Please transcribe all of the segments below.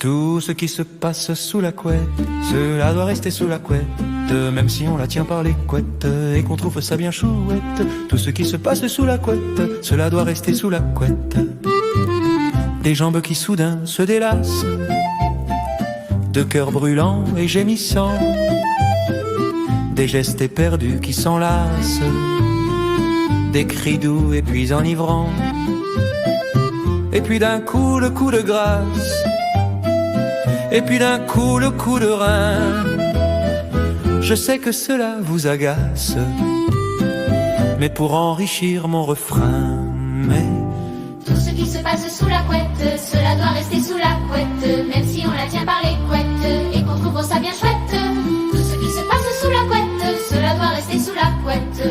Tout ce qui se passe sous la couette, cela doit rester sous la couette, même si on la tient par les couettes et qu'on trouve ça bien chouette. Tout ce qui se passe sous la couette, cela doit rester sous la couette. Des jambes qui soudain se délassent, de cœurs brûlants et gémissants, des gestes éperdus qui s'enlacent, des cris doux et puis enivrants. Et puis d'un coup le coup de grâce, et puis d'un coup le coup de rein. Je sais que cela vous agace, mais pour enrichir mon refrain. Mais tout ce qui se passe sous la couette, cela doit rester sous la couette, même si on la tient par les couettes et qu'on trouve ça bien chouette. Tout ce qui se passe sous la couette, cela doit rester sous la couette.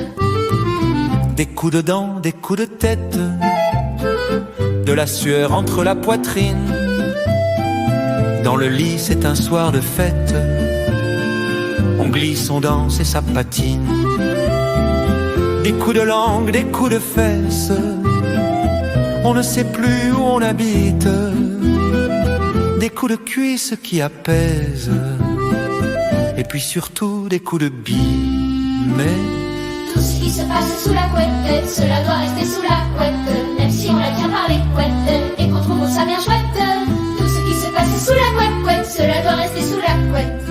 des coups de dents, des coups de tête, de la sueur entre la poitrine. Dans le lit, c'est un soir de fête, on glisse, on danse et ça patine. Des coups de langue, des coups de fesses, on ne sait plus où on habite. Des coups de cuisse qui apaisent, et puis surtout des coups de bille. Mais tout ce qui se passe sous la couette, cela doit rester sous la couette, même si on la tient par les couettes et qu'on trouve ça bien chouette. Tout ce qui se passe sous la couette, cela doit rester sous la couette.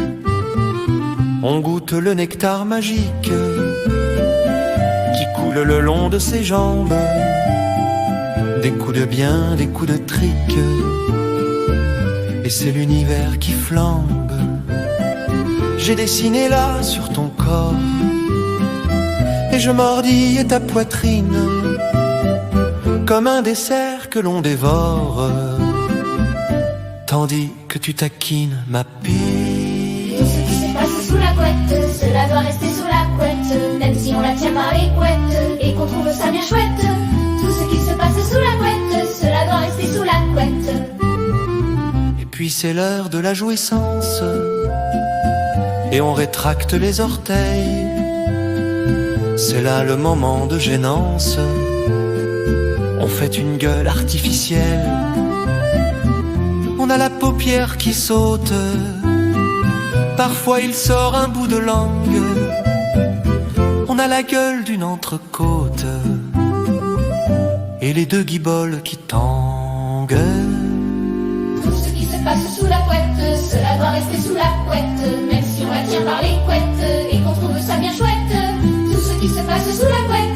on goûte le nectar magique qui coule le long de ses jambes. Des coups de bien, des coups de trick, et c'est l'univers qui flambe. J'ai dessiné là sur ton corps, et je mordis ta poitrine comme un dessert que l'on dévore, tandis que tu taquines ma pile. Tout ce qui se passe sous la couette, cela doit rester sous la couette, même si on la tient par les couettes et qu'on trouve ça bien chouette. Tout ce qui se passe sous la couette, cela doit rester sous la couette. Et puis c'est l'heure de la jouissance, et on rétracte les orteils. C'est là le moment de gênance, on fait une gueule artificielle. On a la paupière qui saute, parfois il sort un bout de langue. On a la gueule d'une entrecôte, et les deux guiboles qui tanguent. Tout ce qui se passe sous la couette, cela doit rester sous la couette, même si on la tient par les couettes et qu'on trouve ça bien chouette. Tout ce qui se passe sous la couette,